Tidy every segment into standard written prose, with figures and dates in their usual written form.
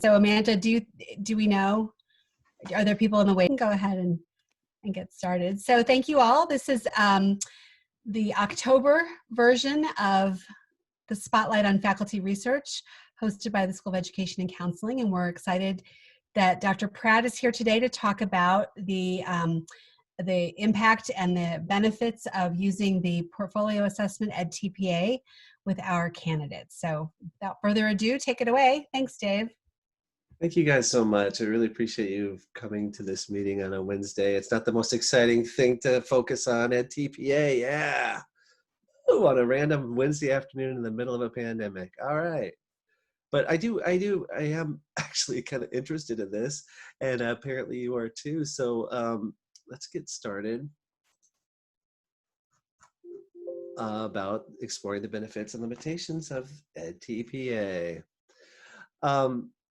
So Amanda, do we know, are there people in the waiting? Go ahead and get started. So thank you all. This is the October version of the Spotlight on Faculty Research, hosted by the School of Education and Counseling. And we're excited that Dr. Pratt is here today to talk about the impact and the benefits of using the portfolio assessment edTPA with our candidates. So without further ado, take it away. Thanks, Dave. Thank you guys so much. I really appreciate you coming to this meeting on a Wednesday. It's not the most exciting thing to focus on edTPA. Yeah. Ooh, on a random Wednesday afternoon in the middle of a pandemic. All right. But I am actually kind of interested in this, and apparently you are too. So let's get started about exploring the benefits and limitations of edTPA.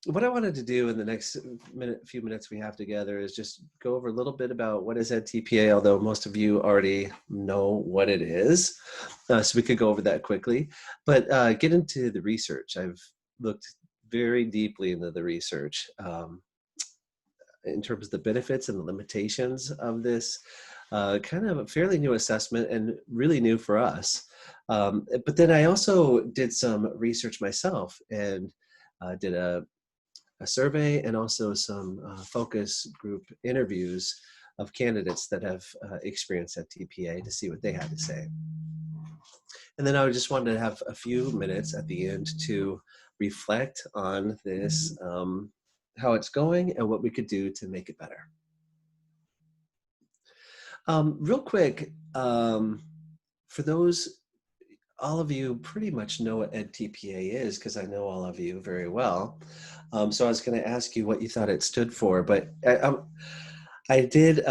What I wanted to do in the next few minutes we have together is just go over a little bit about what is edTPA, although most of you already know what it is. So we could go over that quickly, but get into the research. I've looked very deeply into the research in terms of the benefits and the limitations of this kind of a fairly new assessment and really new for us. But then I also did some research myself and did a survey and also some focus group interviews of candidates that have experienced edTPA to see what they had to say. And then I just wanted to have a few minutes at the end to reflect on this, how it's going and what we could do to make it better. Real quick, for those, all of you pretty much know what edTPA is because I know all of you very well. So I was going to ask you what you thought it stood for, but I did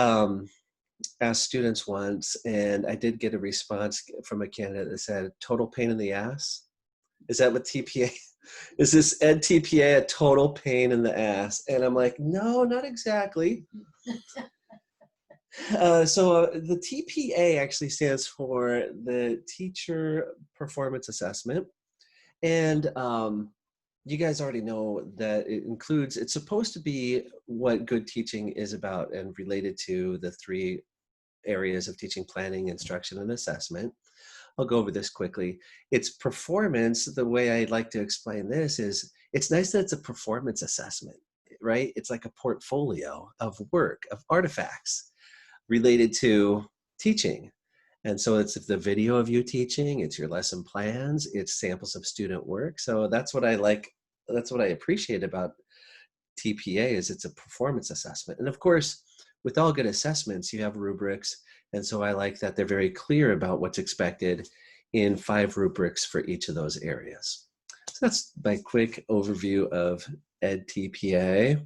ask students once, and I did get a response from a candidate that said, total pain in the ass. Is that what TPA? Is this edTPA a total pain in the ass? And I'm like, no, not exactly. So the TPA actually stands for the Teacher Performance Assessment. And you guys already know that it includes, it's supposed to be what good teaching is about and related to the three areas of teaching: planning, instruction, and assessment. I'll go over this quickly. It's performance. The way I'd like to explain this is it's nice that it's a performance assessment, right? It's like a portfolio of work, of artifacts related to teaching. And so it's the video of you teaching, it's your lesson plans, it's samples of student work. So that's what I like, that's what I appreciate about TPA is it's a performance assessment. And of course, with all good assessments, you have rubrics. And so I like that they're very clear about what's expected in 5 rubrics for each of those areas. So that's my quick overview of edTPA.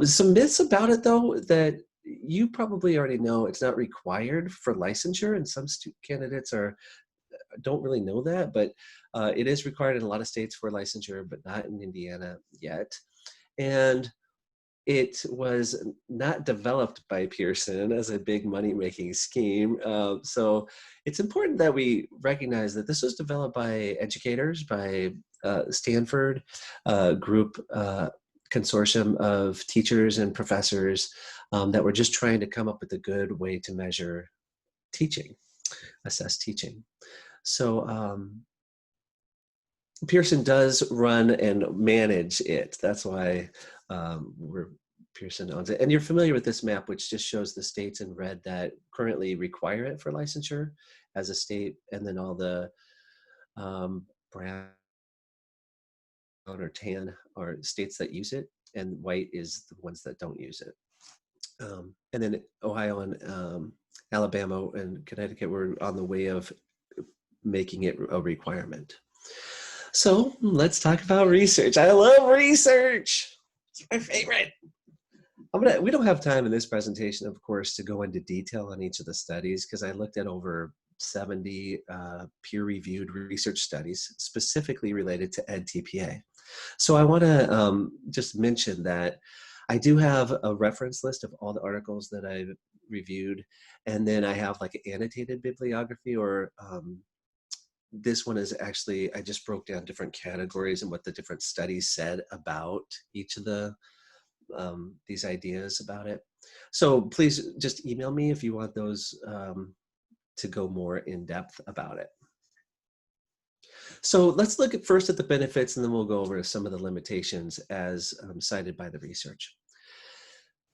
Some myths about it though, that you probably already know. It's not required for licensure, and some candidates don't really know that, but it is required in a lot of states for licensure, but not in Indiana yet. And it was not developed by Pearson as a big money-making scheme. So it's important that we recognize that this was developed by educators, by Stanford group consortium of teachers and professors that were just trying to come up with a good way to measure teaching, assess teaching. So Pearson does run and manage it. That's why Pearson owns it. And you're familiar with this map, which just shows the states in red that currently require it for licensure as a state, and then all the brown or tan are states that use it, and white is the ones that don't use it. And then Ohio and Alabama and Connecticut were on the way of making it a requirement. So let's talk about research. I love research. It's my favorite. We don't have time in this presentation, of course, to go into detail on each of the studies because I looked at over 70 peer-reviewed research studies specifically related to edTPA. So I want to just mention that I do have a reference list of all the articles that I've reviewed, and then I have like an annotated bibliography or this one is actually, I just broke down different categories and what the different studies said about each of the these ideas about it. So please just email me if you want those to go more in depth about it. So let's look at first at the benefits, and then we'll go over some of the limitations as cited by the research.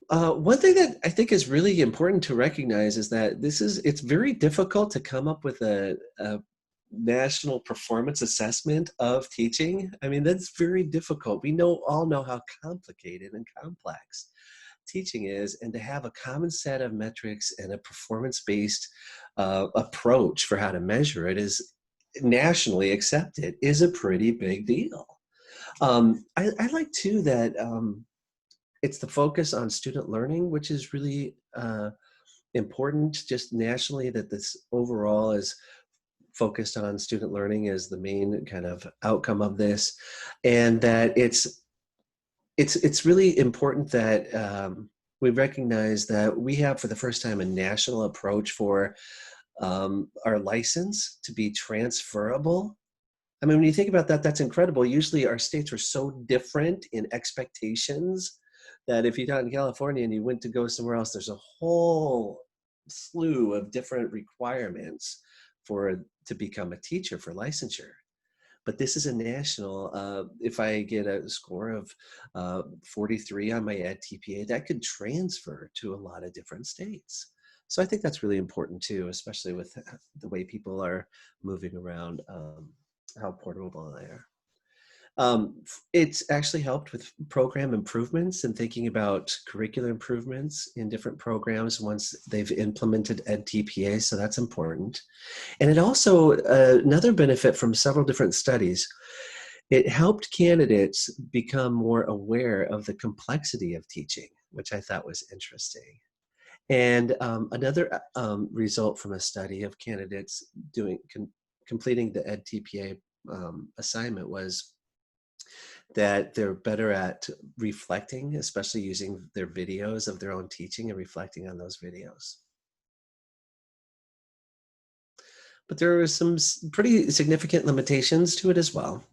One thing that I think is really important to recognize is that it's very difficult to come up with a national performance assessment of teaching. I mean, that's very difficult. We all know how complicated and complex teaching is, and to have a common set of metrics and a performance-based approach for how to measure it is nationally accepted is a pretty big deal. I like too that it's the focus on student learning, which is really important just nationally, that this overall is focused on student learning as the main kind of outcome of this, and that it's really important that we recognize that we have for the first time a national approach for our license to be transferable. I mean, when you think about that, that's incredible. Usually our states are so different in expectations that if you're out in California and you went to go somewhere else, there's a whole slew of different requirements to become a teacher for licensure. But this is a national, if I get a score of 43 on my edTPA, that could transfer to a lot of different states. So I think that's really important too, especially with the way people are moving around, how portable they are. It's actually helped with program improvements and thinking about curricular improvements in different programs once they've implemented edTPA, so that's important. And it also, another benefit from several different studies, it helped candidates become more aware of the complexity of teaching, which I thought was interesting. And another result from a study of candidates completing the edTPA assignment was that they're better at reflecting, especially using their videos of their own teaching and reflecting on those videos. But there are some pretty significant limitations to it as well.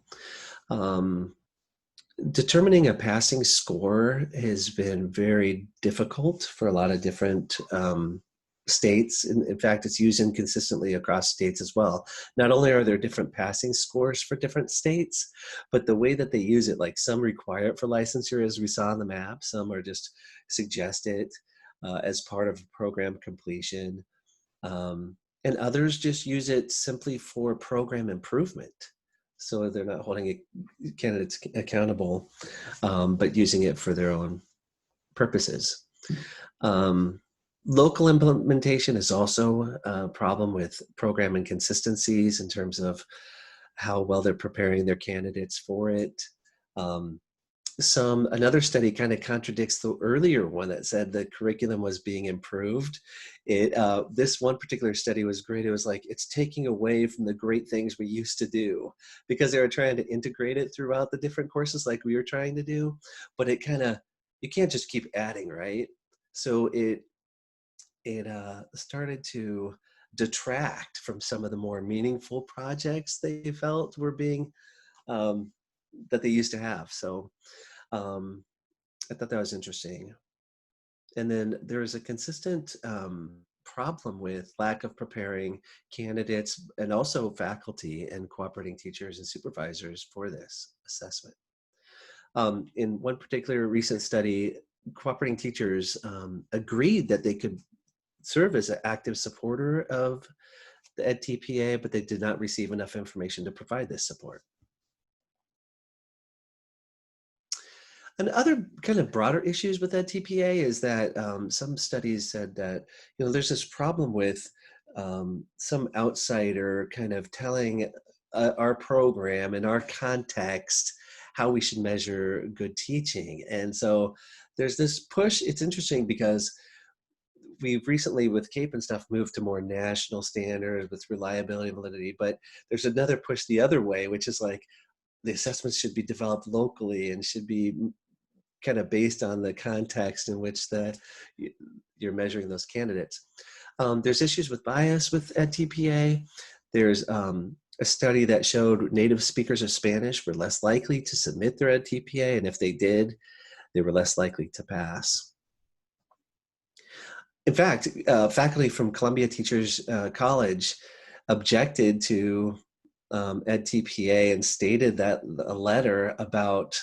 Determining a passing score has been very difficult for a lot of different states. In fact, it's used inconsistently across states as well. Not only are there different passing scores for different states, but the way that they use it, like some require it for licensure, as we saw on the map, some are just suggest it as part of program completion, and others just use it simply for program improvement. So they're not holding candidates accountable, but using it for their own purposes. Local implementation is also a problem with program inconsistencies in terms of how well they're preparing their candidates for it. Another study kind of contradicts the earlier one that said the curriculum was being improved. This one particular study was great. It was like, it's taking away from the great things we used to do, because they were trying to integrate it throughout the different courses like we were trying to do, but you can't just keep adding, right? So it started to detract from some of the more meaningful projects they felt were being, that they used to have. So I thought that was interesting. And then there is a consistent problem with lack of preparing candidates and also faculty and cooperating teachers and supervisors for this assessment. In one particular recent study, cooperating teachers agreed that they could serve as an active supporter of the edTPA, but they did not receive enough information to provide this support. And other kind of broader issues with edTPA is that some studies said that, there's this problem with some outsider kind of telling our program in our context how we should measure good teaching. And so there's this push. It's interesting because we've recently, with CAPE and stuff, moved to more national standards with reliability and validity, but there's another push the other way, which is like the assessments should be developed locally and should be kind of based on the context in which you're measuring those candidates. There's issues with bias with edTPA. There's a study that showed native speakers of Spanish were less likely to submit their edTPA, and if they did, they were less likely to pass. In fact, faculty from Columbia Teachers College objected to edTPA and stated that a letter about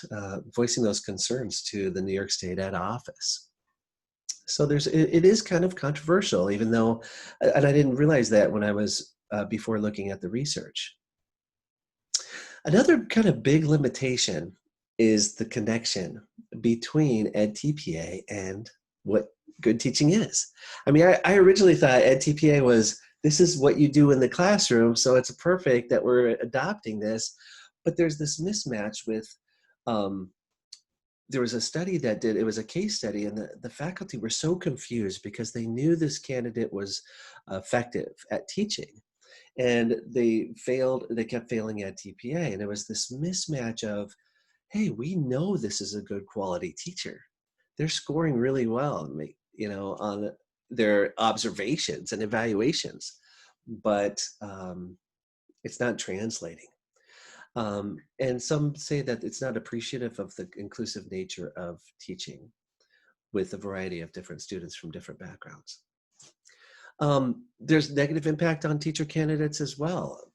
voicing those concerns to the New York State Ed office. So it is kind of controversial, even though, and I didn't realize that when I was before looking at the research. Another kind of big limitation is the connection between edTPA and what good teaching is. I mean, I originally thought edTPA was, this is what you do in the classroom, so it's perfect that we're adopting this. But there's this mismatch with, there was a study that did, it was a case study, and the faculty were so confused because they knew this candidate was effective at teaching. And they kept failing edTPA. And it was this mismatch of, hey, we know this is a good quality teacher. They're scoring really well, you know, on their observations and evaluations, but it's not translating. And some say that it's not appreciative of the inclusive nature of teaching with a variety of different students from different backgrounds. There's negative impact on teacher candidates as well.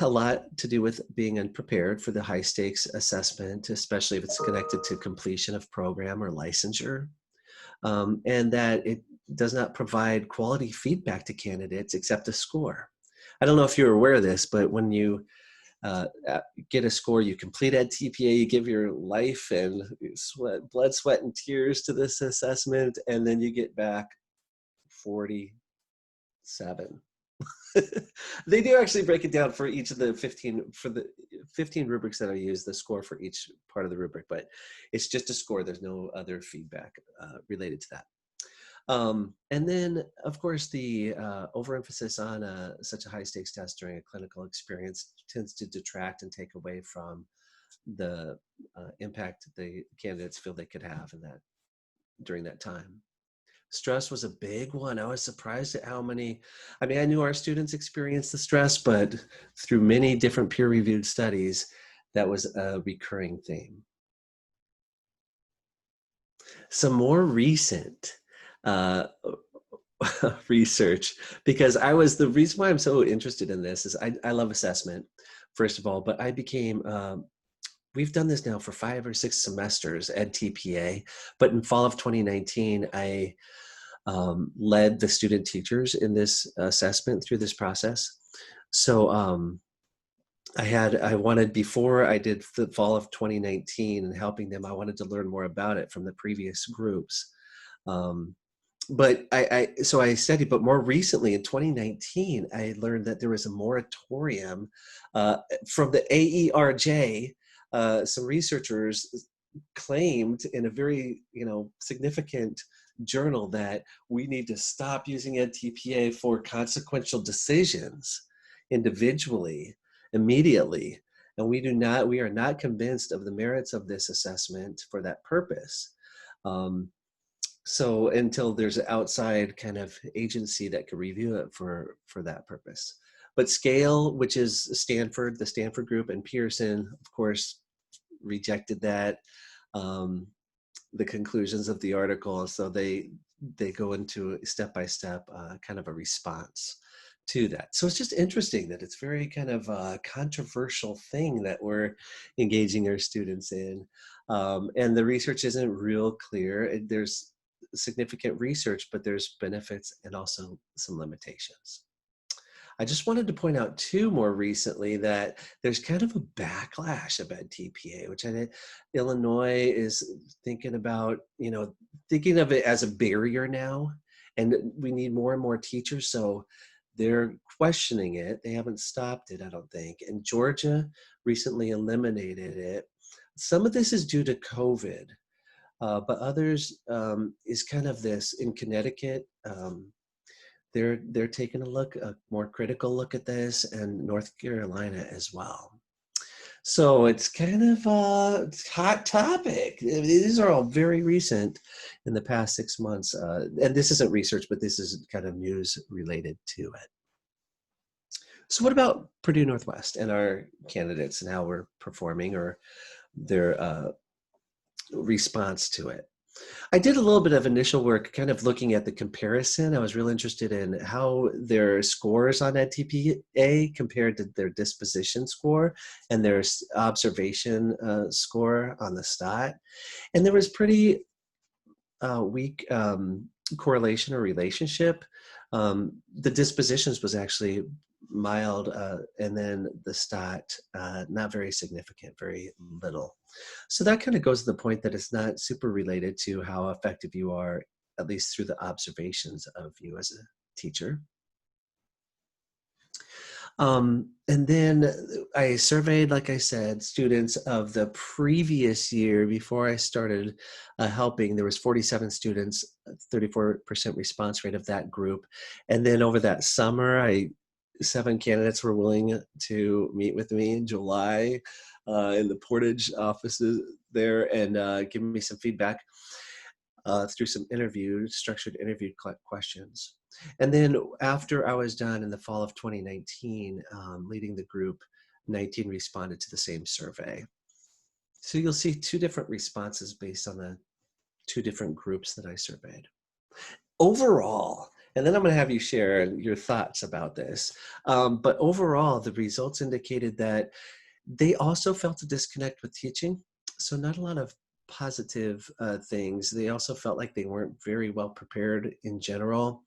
A lot to do with being unprepared for the high stakes assessment, especially if it's connected to completion of program or licensure, and that it does not provide quality feedback to candidates except a score. I don't know if you're aware of this, but when you get a score, you complete edTPA, you give your life and blood, sweat, and tears to this assessment, and then you get back 47. They do actually break it down for each of the 15 rubrics that I use, the score for each part of the rubric, but it's just a score. There's no other feedback related to that. And then, of course, the overemphasis on such a high stakes test during a clinical experience tends to detract and take away from the impact the candidates feel they could have in that during that time. Stress was a big one. I was surprised at how many, I mean, I knew our students experienced the stress, but through many different peer-reviewed studies, that was a recurring theme. Some more recent research, because the reason why I'm so interested in this is I love assessment, first of all, but I became, we've done this now for 5 or 6 semesters, edTPA, but in fall of 2019, I led the student teachers in this assessment through this process. So I wanted, before I did the fall of 2019 and helping them, I wanted to learn more about it from the previous groups. But so I studied, but more recently in 2019, I learned that there was a moratorium from the AERJ. Some researchers claimed in a very, significant journal that we need to stop using edTPA for consequential decisions individually, immediately. And we are not convinced of the merits of this assessment for that purpose. So until there's an outside kind of agency that could review it for that purpose. But Scale, which is Stanford, the Stanford group, and Pearson, of course, rejected that, the conclusions of the article. So they go into step-by-step kind of a response to that. So it's just interesting that it's very kind of a controversial thing that we're engaging our students in. And the research isn't real clear. There's significant research, but there's benefits and also some limitations. I just wanted to point out too, more recently, that there's kind of a backlash about edTPA, which Illinois is thinking about, thinking of it as a barrier now, and we need more and more teachers. So they're questioning it. They haven't stopped it, I don't think. And Georgia recently eliminated it. Some of this is due to COVID, but others is kind of this in Connecticut. They're taking a more critical look at this, and North Carolina as well. So it's kind of a hot topic. These are all very recent in the past 6 months. And this isn't research, but this is kind of news related to it. So what about Purdue Northwest and our candidates and how we're performing, or their response to it? I did a little bit of initial work kind of looking at the comparison. I was really interested in how their scores on edTPA compared to their disposition score and their observation score on the STOT. And there was pretty weak correlation or relationship. The dispositions was actually mild, and then the STOT, not very significant, very little. So that kind of goes to the point that it's not super related to how effective you are, at least through the observations of you as a teacher. And then I surveyed, like I said, students of the previous year before I started helping. There was 47 students, 34% response rate of that group. And then over that summer, 7 candidates were willing to meet with me in July in the Portage offices there and give me some feedback through some structured interview questions. And then after I was done in the fall of 2019, leading the group, 19 responded to the same survey. So you'll see 2 different responses based on the 2 different groups that I surveyed. Overall, and then I'm going to have you share your thoughts about this, but overall, the results indicated that they also felt a disconnect with teaching. So not a lot of positive things. They also felt like they weren't very well prepared in general,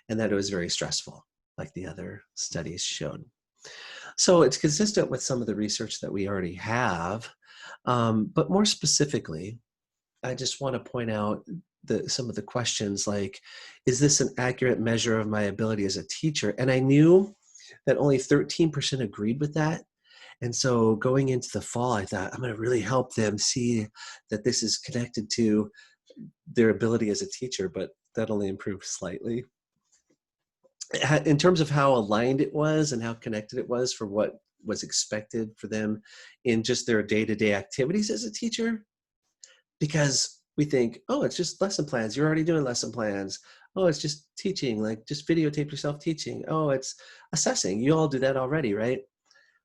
and that it was very stressful, like the other studies showed. So it's consistent with some of the research that we already have, but more specifically, I just want to point out some of the questions like, is this an accurate measure of my ability as a teacher? And I knew that only 13% agreed with that. And so going into the fall, I thought, I'm going to really help them see that this is connected to their ability as a teacher, but that only improved slightly. In terms of how aligned it was and how connected it was for what was expected for them in just their day-to-day activities as a teacher, because we think, oh, it's just lesson plans. You're already doing lesson plans. Oh, it's just teaching, like just videotape yourself teaching. Oh, it's assessing. You all do that already, right?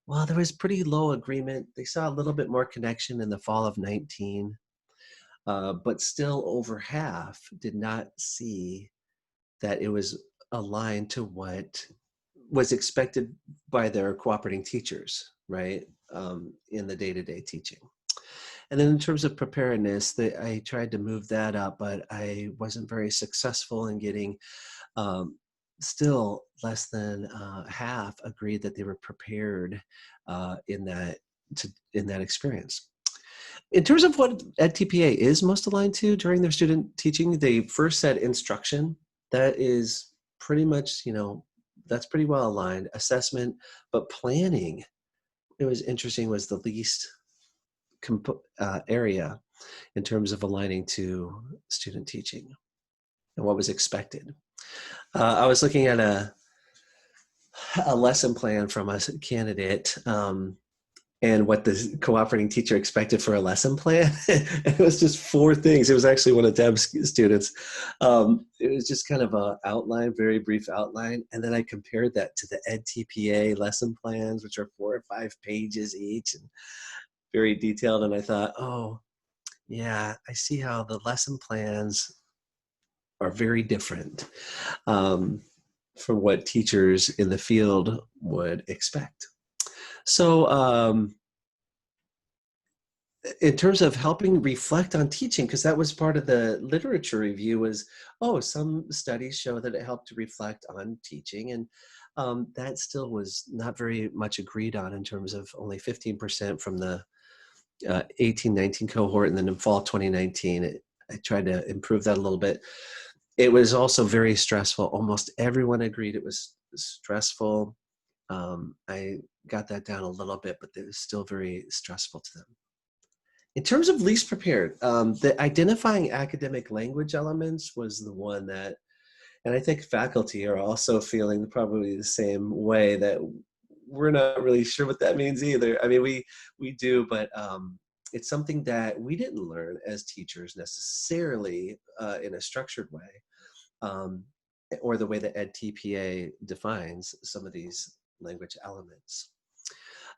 Well, there was pretty low agreement. They saw a little bit more connection in the fall of 19, but still over half did not see that it was aligned to what was expected by their cooperating teachers, right, in the day-to-day teaching. And then in terms of preparedness, I tried to move that up, but I wasn't very successful in getting, still less than half agreed that they were prepared in that experience. In terms of what edTPA is most aligned to during their student teaching, they first said instruction. That is pretty much, that's pretty well aligned. Assessment, but planning, it was interesting, was the least area in terms of aligning to student teaching and what was expected. I was looking at a lesson plan from a candidate and what the cooperating teacher expected for a lesson plan. It was just 4 things. It was actually one of Deb's students. It was just kind of an outline, very brief outline. And then I compared that to the edTPA lesson plans, which are 4 or 5 pages each and very detailed. And I thought, oh, yeah, I see how the lesson plans are very different from what teachers in the field would expect. So in terms of helping reflect on teaching, because that was part of the literature review, was, some studies show that it helped to reflect on teaching. And that still was not very much agreed on, in terms of only 15% from the 18-19 cohort. And then in fall 2019, I tried to improve that a little bit. It was also very stressful. Almost everyone agreed it was stressful. I got that down a little bit, but it was still very stressful to them. In terms of least prepared, the identifying academic language elements was the one that, and I think faculty are also feeling probably the same way, that we're not really sure what that means either. I mean, we do, but it's something that we didn't learn as teachers necessarily in a structured way, or the way that edTPA defines some of these language elements.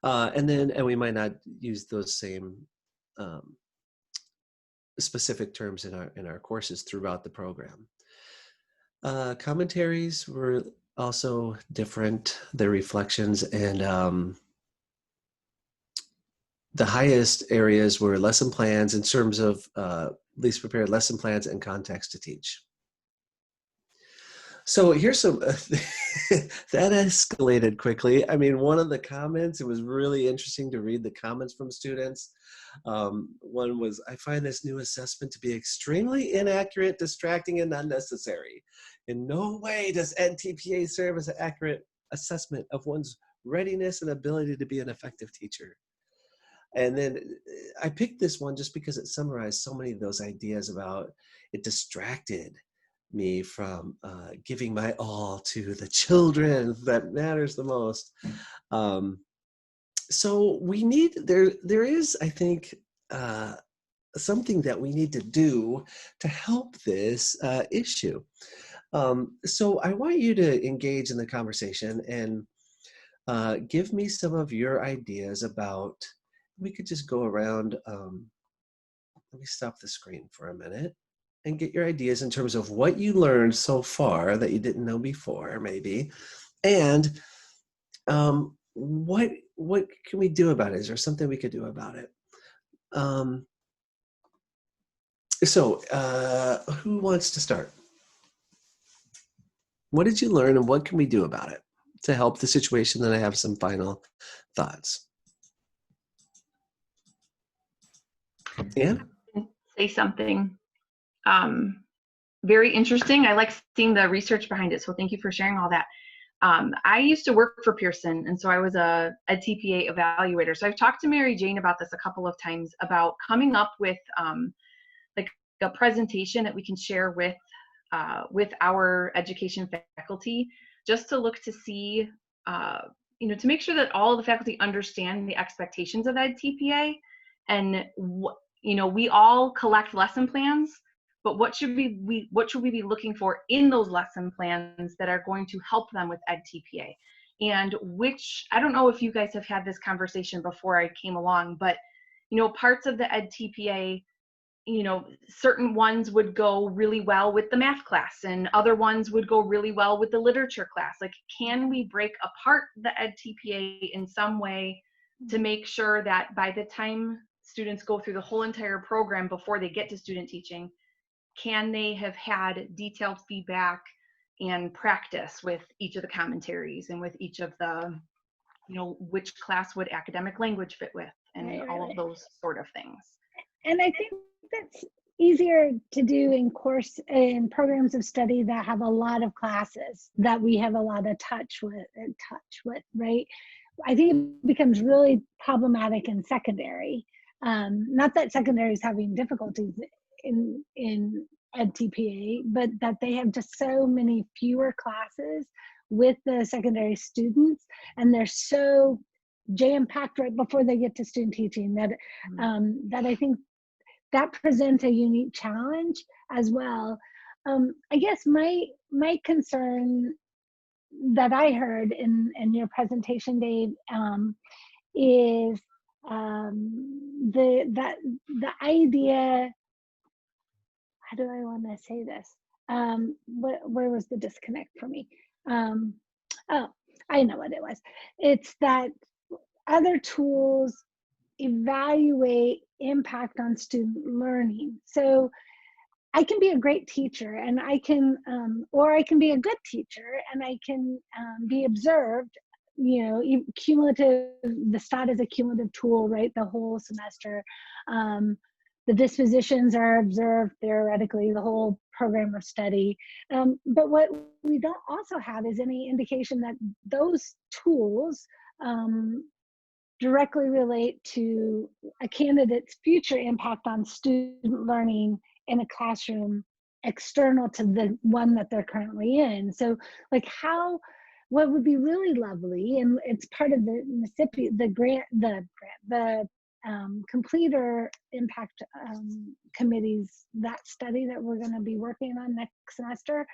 And we might not use those same specific terms in our courses throughout the program. Commentaries were also different, their reflections, and the highest areas were lesson plans in terms of least prepared lesson plans and context to teach. So here's some, that escalated quickly. I mean, one of the comments, it was really interesting to read the comments from students. One was, I find this new assessment to be extremely inaccurate, distracting, and unnecessary. In no way does edTPA serve as an accurate assessment of one's readiness and ability to be an effective teacher. And then I picked this one just because it summarized so many of those ideas about it distracted me from giving my all to the children that matters the most. So we need, there is, I think, something that we need to do to help this issue. So I want you to engage in the conversation and give me some of your ideas about, we could just go around, let me stop the screen for a minute and get your ideas in terms of what you learned so far that you didn't know before, maybe, and what can we do about it? Is there something we could do about it? So who wants to start? What did you learn and what can we do about it to help the situation? Then I have some final thoughts. Anne? Say something. Very interesting. I like seeing the research behind it, so thank you for sharing all that. I used to work for Pearson, and so I was a edTPA evaluator. So I've talked to Mary Jane about this a couple of times, about coming up with like a presentation that we can share with our education faculty, just to look to see, you know, to make sure that all of the faculty understand the expectations of edTPA, and you know, we all collect lesson plans, but what should we be looking for in those lesson plans that are going to help them with edTPA? And which, I don't know if you guys have had this conversation before I came along, but you know, parts of the edTPA, you know, certain ones would go really well with the math class and other ones would go really well with the literature class. Like, can we break apart the edTPA in some way to make sure that by the time students go through the whole entire program before they get to student teaching, can they have had detailed feedback and practice with each of the commentaries and with each of the, you know, which class would academic language fit with, and all of those sort of things. And I think that's easier to do in programs of study that have a lot of classes that we have a lot of touch with, right? I think it becomes really problematic in secondary. Not that secondary is having difficulties in edTPA, but that they have just so many fewer classes with the secondary students, and they're so jam-packed right before they get to student teaching that that I think that presents a unique challenge as well. I guess my concern that I heard in your presentation, Dave, is the idea. How do I want to say this? Where was the disconnect for me? Oh, I know what it was. It's that other tools evaluate impact on student learning. So I can be a great teacher, and I can, or I can be a good teacher, and I can be observed. You know, cumulative. The STAT is a cumulative tool, right? The whole semester. The dispositions are observed theoretically, the whole program of study. But what we don't also have is any indication that those tools directly relate to a candidate's future impact on student learning in a classroom external to the one that they're currently in. So like what would be really lovely, and it's part of the completer impact committees, that study that we're going to be working on next semester,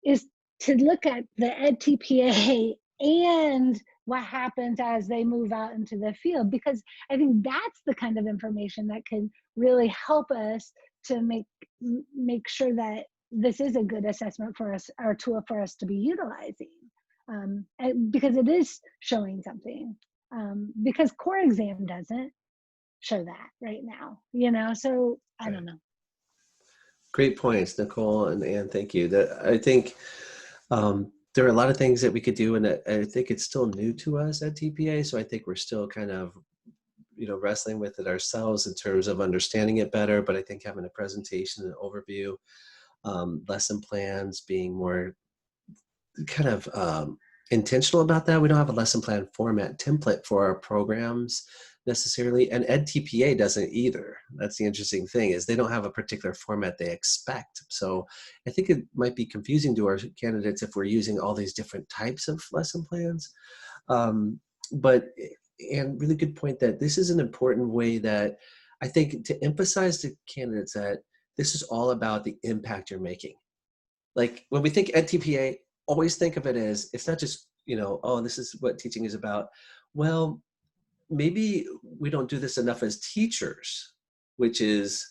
is to look at the edTPA and what happens as they move out into the field, because I think that's the kind of information that can really help us to make sure that this is a good assessment for us, or tool for us to be utilizing, because it is showing something, because core exam doesn't show that right now, so I don't know. Great points, Nicole and Anne. Thank you. I think there are a lot of things that we could do, and I think it's still new to us at TPA. So I think we're still kind of, wrestling with it ourselves in terms of understanding it better. But I think having a presentation, an overview, lesson plans, being more kind of intentional about that. We don't have a lesson plan format template for our programs necessarily, and edTPA doesn't either. That's the interesting thing, is they don't have a particular format they expect. So I think it might be confusing to our candidates if we're using all these different types of lesson plans. And really good point that this is an important way that I think to emphasize to candidates that this is all about the impact you're making. Like when we think edTPA, always think of it as, it's not just, oh, this is what teaching is about. Well, maybe we don't do this enough as teachers, which is,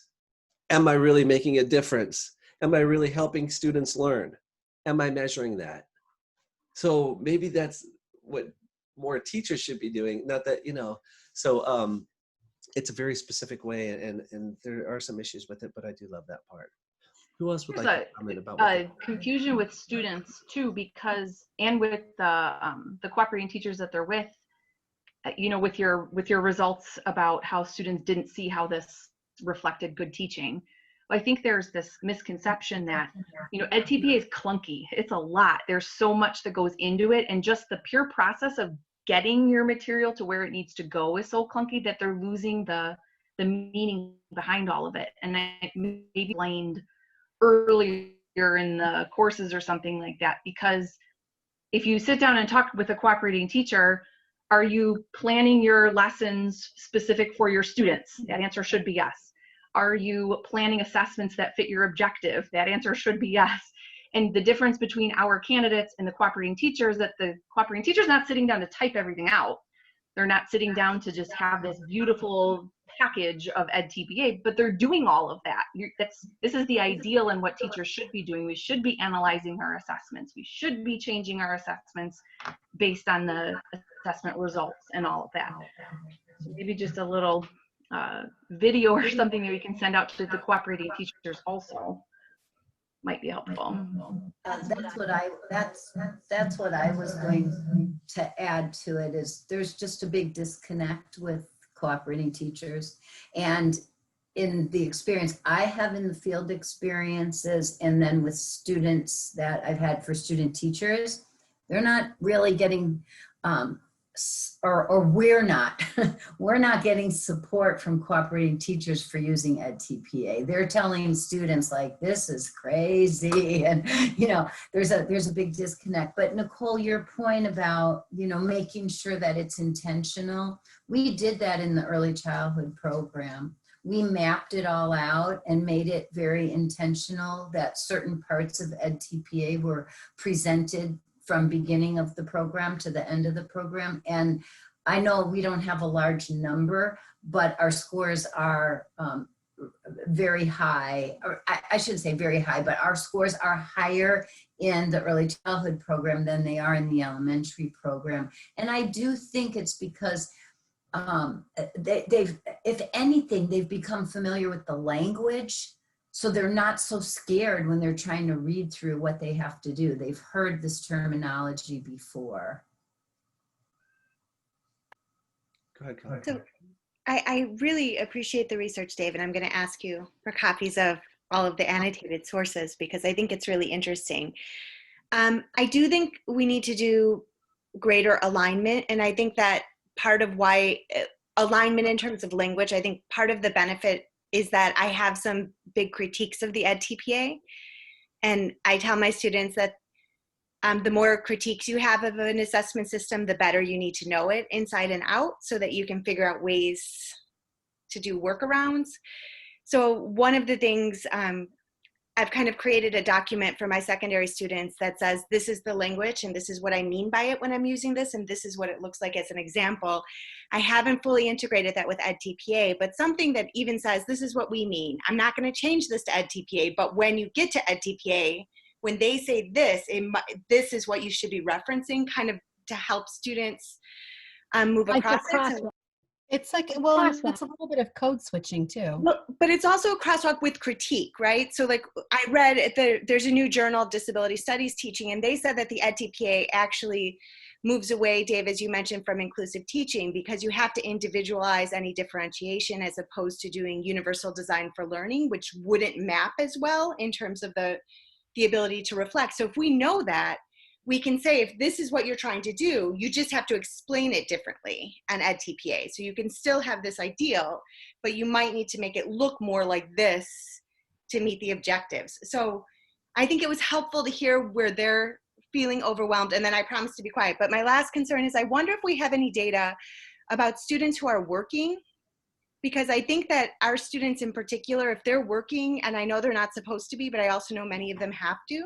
am I really making a difference? Am I really helping students learn? Am I measuring that? So maybe that's what more teachers should be doing. Not that, so it's a very specific way, and there are some issues with it, but I do love that part. Who else would like to comment about confusion with students too, because, and with the cooperating teachers that they're with, with your results about how students didn't see how this reflected good teaching. I think there's this misconception that, edTPA is clunky. It's a lot. There's so much that goes into it, and just the pure process of getting your material to where it needs to go is so clunky that they're losing the meaning behind all of it. And I maybe explained earlier in the courses or something like that, because if you sit down and talk with a cooperating teacher, are you planning your lessons specific for your students? That answer should be yes. Are you planning assessments that fit your objective? That answer should be yes. And the difference between our candidates and the cooperating teachers, that the cooperating teacher's not sitting down to type everything out. They're not sitting down to just have this beautiful package of edTPA, but they're doing all of that. This is the ideal and what teachers should be doing. We should be analyzing our assessments. We should be changing our assessments based on the assessment results and all of that. So maybe just a little video or something that we can send out to the cooperating teachers also might be helpful. That's what I was going to add to it, is there's just a big disconnect with cooperating teachers. And in the experience I have in the field experiences, and then with students that I've had for student teachers, they're not really getting, or we're not getting support from cooperating teachers for using edTPA. They're telling students like, this is crazy, and there's a big disconnect. But Nicole, your point about making sure that it's intentional, we did that in the early childhood program. We mapped it all out and made it very intentional that certain parts of edTPA were presented from beginning of the program to the end of the program. And I know we don't have a large number, but our scores are very high, or I shouldn't say very high, but our scores are higher in the early childhood program than they are in the elementary program. And I do think it's because if anything, they've become familiar with the language. So they're not so scared when they're trying to read through what they have to do. They've heard this terminology before. Go ahead. So I really appreciate the research, Dave, and I'm going to ask you for copies of all of the annotated sources because I think it's really interesting. I do think we need to do greater alignment, and I think that part of why alignment in terms of language, I think part of the benefit is that I have some big critiques of the edTPA. And I tell my students that the more critiques you have of an assessment system, the better you need to know it inside and out so that you can figure out ways to do workarounds. So one of the things I've kind of created a document for my secondary students that says, this is the language and this is what I mean by it when I'm using this, and this is what it looks like as an example. I haven't fully integrated that with edTPA, but something that even says, this is what we mean. I'm not going to change this to edTPA, but when you get to edTPA, when they say this, this is what you should be referencing, kind of to help students move Like the across it. crosswalk. It's like, well, Crosswalk. it's a little bit of code switching too. But it's also a crosswalk with critique, right? So like I read, there's a new journal of disability studies teaching, and they said that the edTPA actually moves away, Dave, as you mentioned, from inclusive teaching, because you have to individualize any differentiation as opposed to doing universal design for learning, which wouldn't map as well in terms of the ability to reflect. So if we know that, we can say, if this is what you're trying to do, you just have to explain it differently on edTPA. So you can still have this ideal, but you might need to make it look more like this to meet the objectives. So I think it was helpful to hear where they're feeling overwhelmed. And then I promise to be quiet. But my last concern is, I wonder if we have any data about students who are working, because I think that our students in particular, if they're working, and I know they're not supposed to be, but I also know many of them have to,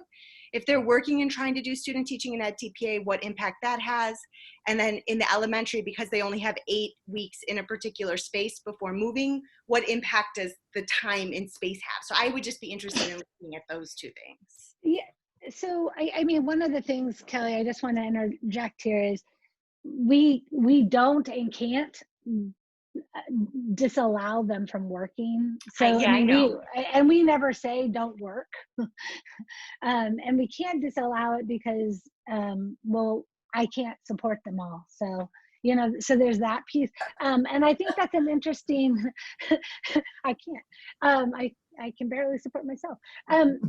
if they're working and trying to do student teaching in edTPA, what impact that has. And then in the elementary, because they only have 8 weeks in a particular space before moving, what impact does the time in space have? So I would just be interested in looking at those two things. Yeah. So I mean, one of the things, Kelly, I just want to interject here is we don't and can't disallow them from working. So Yeah, I know. we never say don't work. And we can't disallow it because well, I can't support them all. So so there's that piece. And I think that's an interesting I can't. I can barely support myself.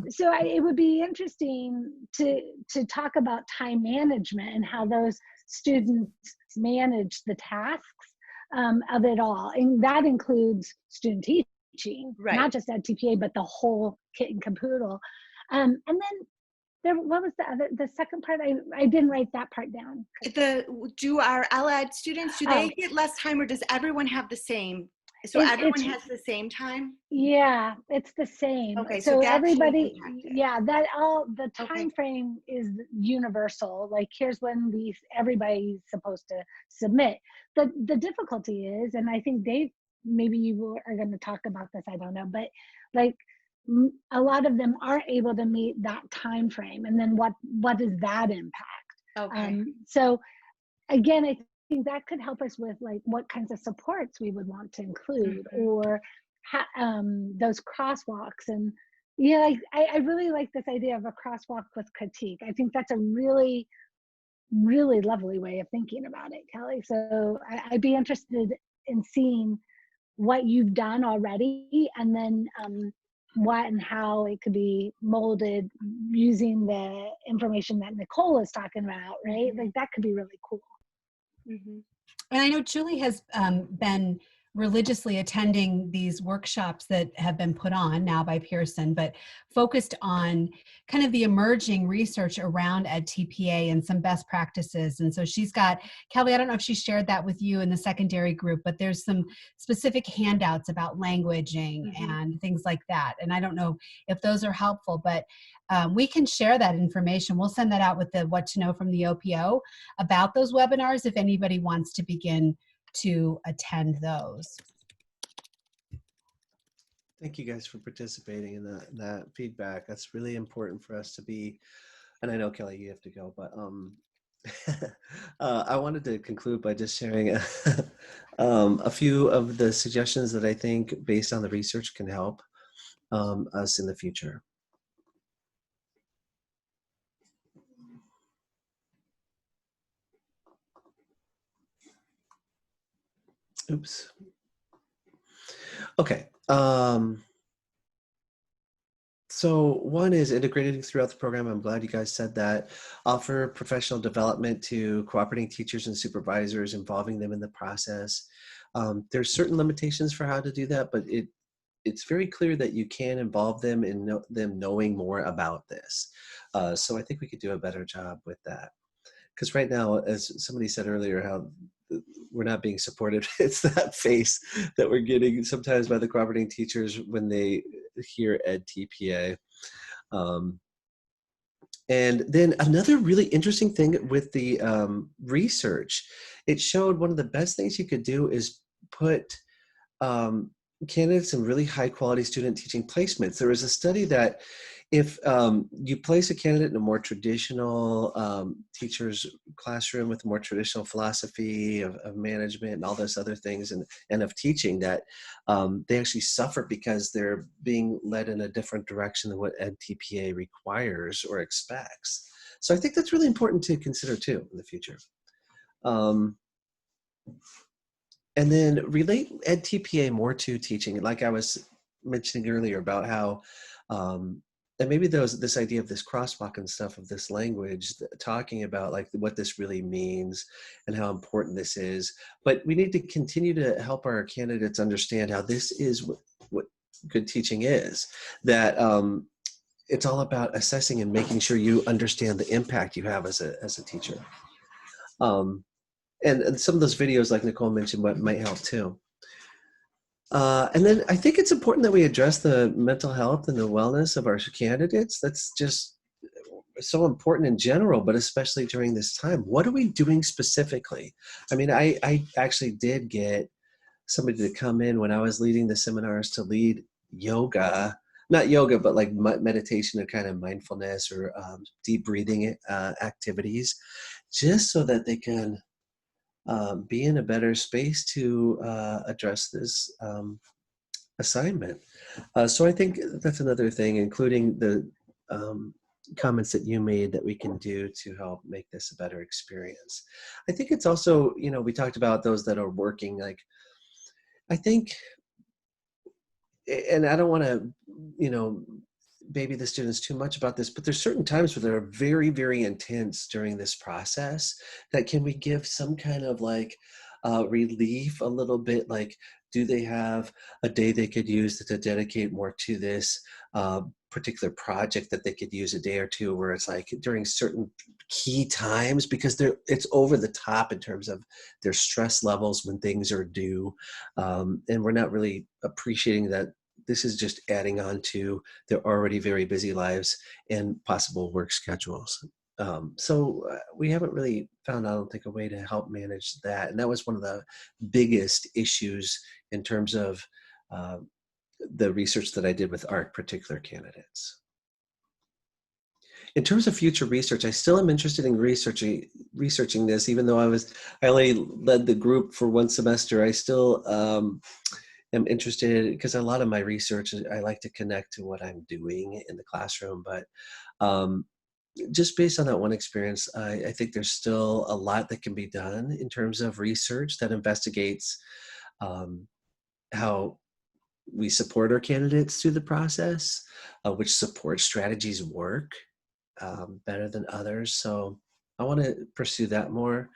So it would be interesting to talk about time management and how those students manage the tasks of it all. And that includes student teaching, Right. not just edTPA, but the whole kit and caboodle. And then what was the second part? I didn't write that part down. Do our LED students, do they get less time, or does everyone have the same? So everyone has the same time? Yeah, it's the same. Okay, so everybody, that the time frame is universal. Like, here's when everybody's supposed to submit. The difficulty is, and I think Dave, maybe you are going to talk about this, I don't know, but like a lot of them aren't able to meet that time frame. And then what does that impact? Okay. So again, I think that could help us with like what kinds of supports we would want to include, or those crosswalks. And I really like this idea of a crosswalk with critique. I think that's a really, really lovely way of thinking about it, Kelly. So I'd be interested in seeing what you've done already, and then what and how it could be molded using the information that Nicole is talking about, right? Like, that could be really cool. And I know Julie has been religiously attending these workshops that have been put on now by Pearson, but focused on kind of the emerging research around edTPA and some best practices. And so she's got, Kelly, I don't know if she shared that with you in the secondary group, but there's some specific handouts about languaging and things like that. And I don't know if those are helpful, but we can share that information. We'll send that out with the What to Know from the OPO about those webinars if anybody wants to begin to attend those. Thank you guys for participating in that feedback. That's really important for us to be, and I know Kelly, you have to go, but I wanted to conclude by just sharing a few of the suggestions that I think, based on the research, can help us in the future. Oops. Okay. So one is integrating throughout the program. I'm glad you guys said that. Offer professional development to cooperating teachers and supervisors, involving them in the process. There's certain limitations for how to do that, but it's very clear that you can involve them in them knowing more about this. So I think we could do a better job with that. Because right now, as somebody said earlier, how we're not being supported. It's that face that we're getting sometimes by the cooperating teachers when they hear edTPA. And then another really interesting thing with the research, it showed one of the best things you could do is put candidates in really high quality student teaching placements. There was a study that if you place a candidate in a more traditional teacher's classroom with a more traditional philosophy of management and all those other things and of teaching, that they actually suffer because they're being led in a different direction than what edTPA requires or expects. So I think that's really important to consider too in the future. And then relate edTPA more to teaching, like I was mentioning earlier about how, and maybe this idea of this crosswalk and stuff of this language, talking about like what this really means and how important this is. But we need to continue to help our candidates understand how this is what good teaching is. That it's all about assessing and making sure you understand the impact you have as a teacher. And some of those videos, like Nicole mentioned, might help too. And then I think it's important that we address the mental health and the wellness of our candidates. That's just so important in general, but especially during this time. What are we doing specifically? I mean, I actually did get somebody to come in when I was leading the seminars to lead yoga, not yoga, but like meditation and kind of mindfulness or deep breathing activities, just so that they can be in a better space to address this assignment. So I think that's another thing, including the comments that you made that we can do to help make this a better experience. I think it's also, we talked about those that are working, like, I think, and I don't want to, baby the students too much about this, but there's certain times where they're very, very intense during this process that can we give some kind of like relief a little bit, like do they have a day they could use to dedicate more to this particular project that they could use a day or two where it's like during certain key times, because it's over the top in terms of their stress levels when things are due, and we're not really appreciating that this is just adding on to their already very busy lives and possible work schedules. So we haven't really found, I don't think, a way to help manage that. And that was one of the biggest issues in terms of the research that I did with our particular candidates. In terms of future research, I still am interested in researching this, even though I only led the group for one semester. I still am interested, because a lot of my research, I like to connect to what I'm doing in the classroom. But just based on that one experience, I think there's still a lot that can be done in terms of research that investigates how we support our candidates through the process, which support strategies work better than others. So I want to pursue that more,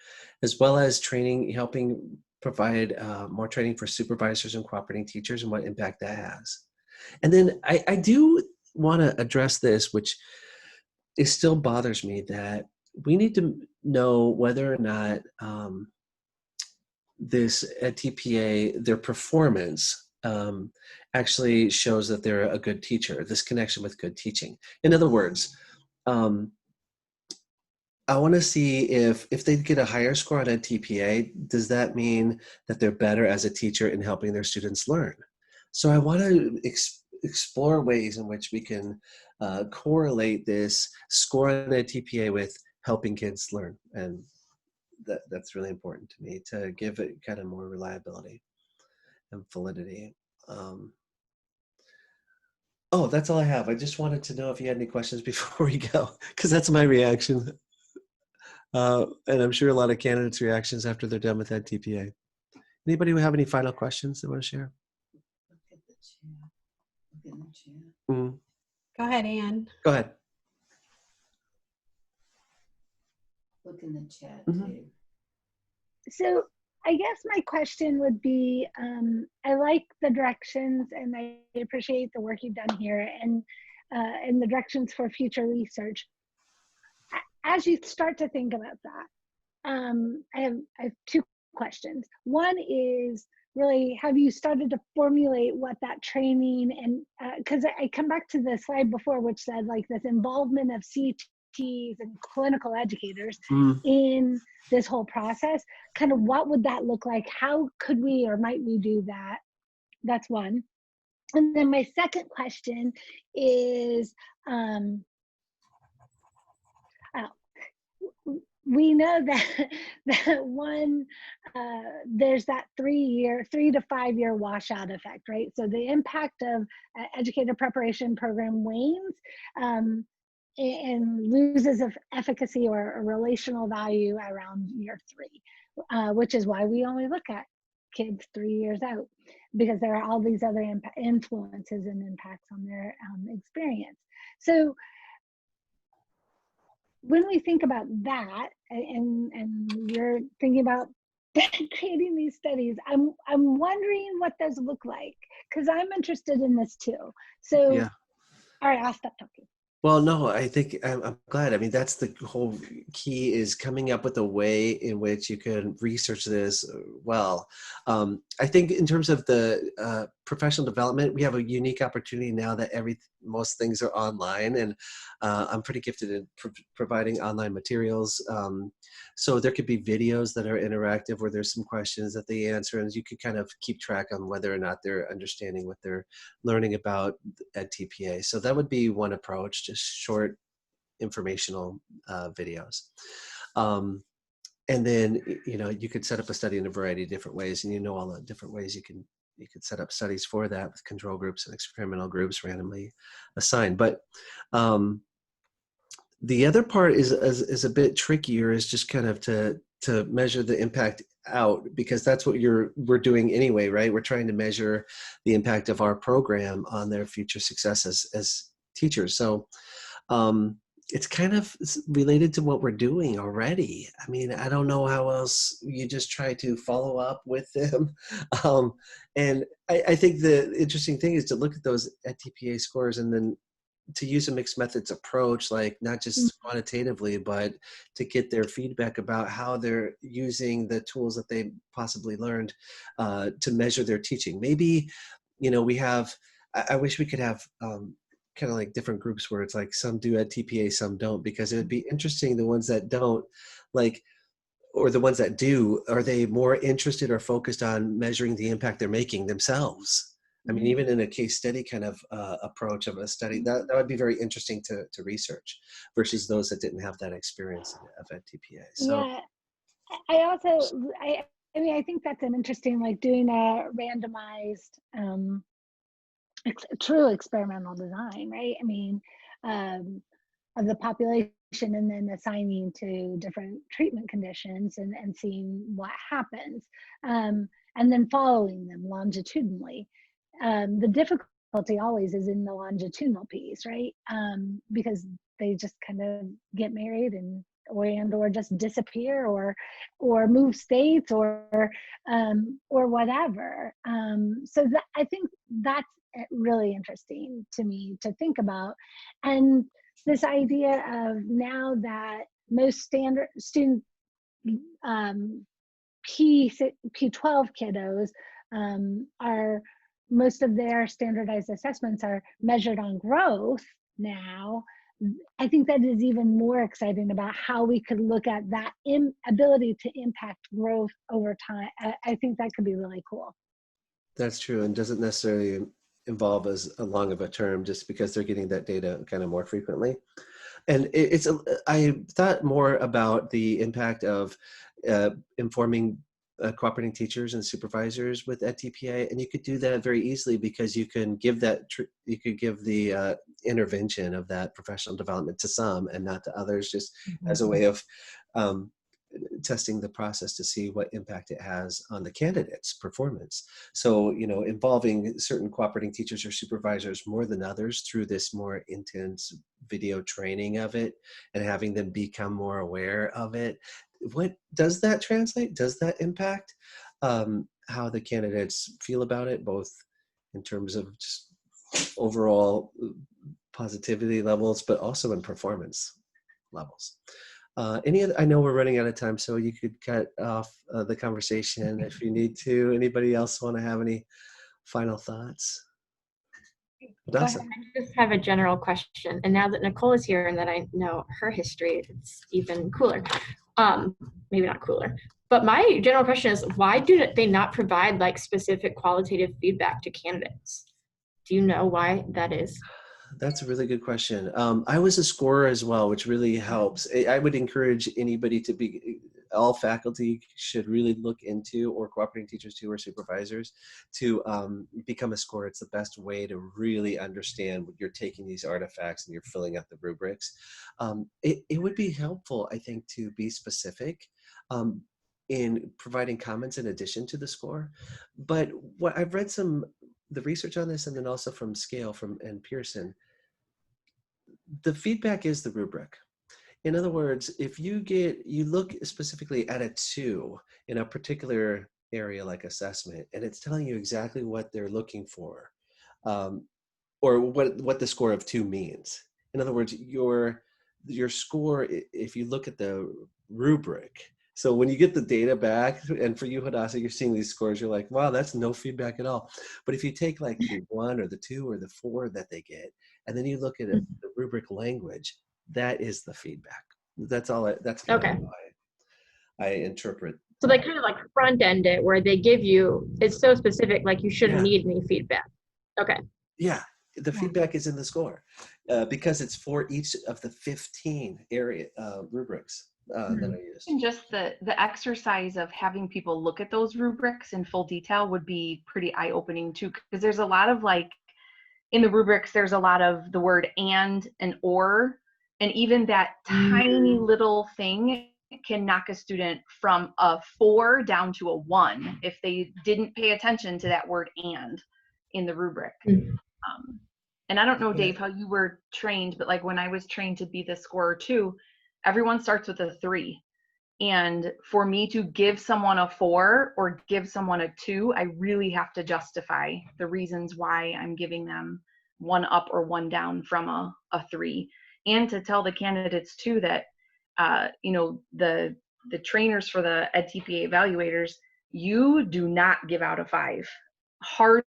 as well as training, helping provide more training for supervisors and cooperating teachers and what impact that has. And then I do want to address this, which it still bothers me, that we need to know whether or not this edTPA, their performance actually shows that they're a good teacher, this connection with good teaching. In other words, I want to see if they get a higher score on edTPA, does that mean that they're better as a teacher in helping their students learn? So I want to explore ways in which we can correlate this score on edTPA with helping kids learn. And that's really important to me, to give it kind of more reliability and validity. Oh, that's all I have. I just wanted to know if you had any questions before we go, because that's my reaction. And I'm sure a lot of candidates' reactions after they're done with edTPA. Anybody who have any final questions they want to share? Look at the chat. Look in the chat. Mm. Go ahead, Anne. Go ahead. Look in the chat, Mhm. Dave. So I guess my question would be, I like the directions and I appreciate the work you've done here and the directions for future research. As you start to think about that, I have two questions. One is, really, have you started to formulate what that training, and because I come back to the slide before, which said like this involvement of CTs and clinical educators in this whole process, kind of what would that look like? How could we or might we do that? That's one. And then my second question is, we know that there's that 3 to 5 year washout effect, right? So the impact of educator preparation program wanes and loses of efficacy or relational value around year 3, which is why we only look at kids 3 years out, because there are all these other influences and impacts on their experience. So when we think about that, and you're thinking about creating these studies, I'm wondering what those look like, because I'm interested in this too. So, Yeah. All right, I'll stop talking. Well, no, I think I'm glad. I mean, that's the whole key, is coming up with a way in which you can research this well. I think in terms of the professional development, we have a unique opportunity now that most things are online, and I'm pretty gifted in providing online materials. So there could be videos that are interactive where there's some questions that they answer, and you could kind of keep track on whether or not they're understanding what they're learning about edTPA. So that would be one approach, just short informational videos. And then, you could set up a study in a variety of different ways, and all the different ways you could set up studies for that with control groups and experimental groups randomly assigned. But the other part is a bit trickier, is just kind of to measure the impact out, because that's what we're doing anyway, right? We're trying to measure the impact of our program on their future success as teachers. So it's kind of related to what we're doing already. I mean, I don't know how else you just try to follow up with them. And I think the interesting thing is to look at those edTPA scores and then to use a mixed methods approach, like not just quantitatively, but to get their feedback about how they're using the tools that they possibly learned to measure their teaching. Maybe, I wish we could have kind of like different groups where it's like some do edTPA, some don't, because it would be interesting, the ones that don't, or the ones that do, are they more interested or focused on measuring the impact they're making themselves? I mean, even in a case study kind of approach of a study, that would be very interesting to research, versus those that didn't have that experience of edTPA. So Yeah, I think that's an interesting, like doing a randomized, true experimental design, right? I mean, of the population, and then assigning to different treatment conditions and seeing what happens, and then following them longitudinally. The difficulty always is in the longitudinal piece, right? Because they just kind of get married or just disappear or move states or whatever. So I think that's really interesting to me to think about. And this idea of, now that most standard student P12 kiddos are, most of their standardized assessments are measured on growth now, I think that is even more exciting about how we could look at that ability to impact growth over time. I think that could be really cool. that's true, and doesn't necessarily involve as long of a term, just because they're getting that data kind of more frequently. And I thought more about the impact of informing cooperating teachers and supervisors with edTPA, and you could do that very easily, because you can give the intervention of that professional development to some and not to others, just as a way of testing the process to see what impact it has on the candidate's performance. So, involving certain cooperating teachers or supervisors more than others through this more intense video training of it and having them become more aware of it. What does that translate? Does that impact how the candidates feel about it, both in terms of just overall positivity levels, but also in performance levels? I know we're running out of time, so you could cut off the conversation if you need to. Anybody else want to have any final thoughts? Adasa. I just have a general question, and now that Nicole is here and that I know her history, it's even cooler. Maybe not cooler, but my general question is, why do they not provide like specific qualitative feedback to candidates? Do you know why that is? That's a really good question. I was a scorer as well, which really helps. I would encourage anybody to be, all faculty should really look into, or cooperating teachers too, or supervisors, to become a scorer. It's the best way to really understand what you're taking these artifacts and you're filling out the rubrics. It would be helpful, I think, to be specific in providing comments in addition to the score. But what I've read the research on this, and then also from Scale and Pearson, the feedback is the rubric. In other words, if you look specifically at a 2 in a particular area like assessment, and it's telling you exactly what they're looking for, or what the score of 2 means. In other words, your score, if you look at the rubric, so when you get the data back, and for you, Hadassah, you're seeing these scores, you're like, wow, that's no feedback at all. But if you take like the 1 or the 2 or the 4 that they get, and then you look at the rubric language, that is the feedback. That's all. That's kind of how I interpret. So they kind of like front end it, where they give you, it's so specific, like you shouldn't need any feedback. Okay. Yeah, the feedback is in the score because it's for each of the 15 area rubrics that I used. And just the exercise of having people look at those rubrics in full detail would be pretty eye-opening too, because there's a lot of like, in the rubrics, there's a lot of the word and or, and even that tiny little thing can knock a student from a 4 down to a 1 if they didn't pay attention to that word and in the rubric. And I don't know, Dave, how you were trained, but like when I was trained to be the scorer too, everyone starts with a 3. And for me to give someone a 4 or give someone a 2, I really have to justify the reasons why I'm giving them 1 up or 1 down from a 3. And to tell the candidates too that, the trainers for the edTPA evaluators, you do not give out a 5 hard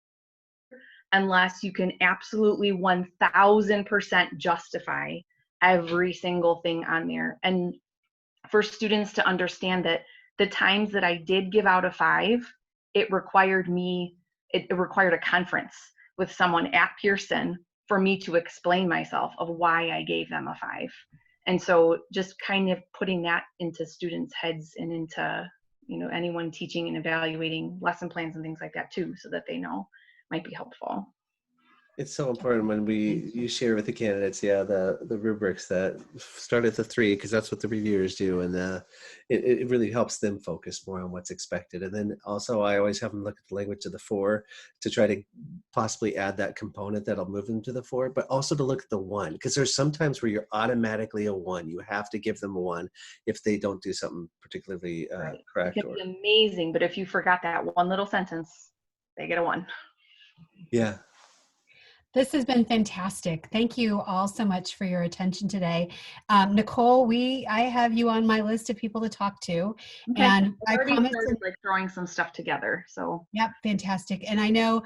unless you can absolutely 1000% justify every single thing on there. And for students to understand that the times that I did give out a 5, it required a conference with someone at Pearson for me to explain myself of why I gave them a 5. And so just kind of putting that into students' heads and into, anyone teaching and evaluating lesson plans and things like that too, so that they know, might be helpful. It's so important when you share with the candidates, the rubrics that start at the 3, because that's what the reviewers do, and it really helps them focus more on what's expected. And then also I always have them look at the language of the 4 to try to possibly add that component that'll move them to the 4, but also to look at the 1, because there's sometimes where you're automatically a 1. You have to give them a 1 if they don't do something particularly correct. It can be amazing, but if you forgot that one little sentence, they get a 1. Yeah. This has been fantastic. Thank you all so much for your attention today. Nicole, I have you on my list of people to talk to. Okay. And I promised like throwing some stuff together. So yep, fantastic. And I know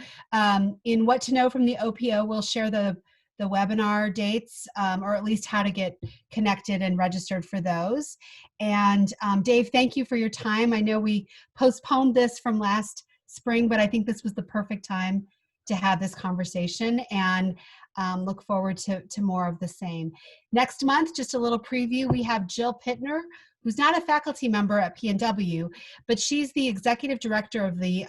in What to Know from the OPO, we'll share the webinar dates, or at least how to get connected and registered for those. And Dave, thank you for your time. I know we postponed this from last spring, but I think this was the perfect time to have this conversation, and look forward to more of the same. Next month, just a little preview, we have Jill Pittner, who's not a faculty member at PNW, but she's the executive director of the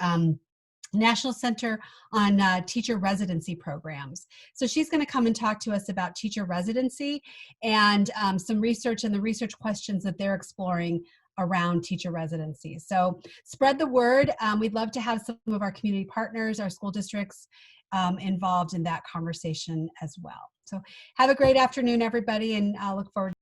National Center on Teacher Residency Programs. So she's going to come and talk to us about teacher residency and some research and the research questions that they're exploring around teacher residency. So spread the word. We'd love to have some of our community partners, our school districts involved in that conversation as well. So have a great afternoon, everybody, and I'll look forward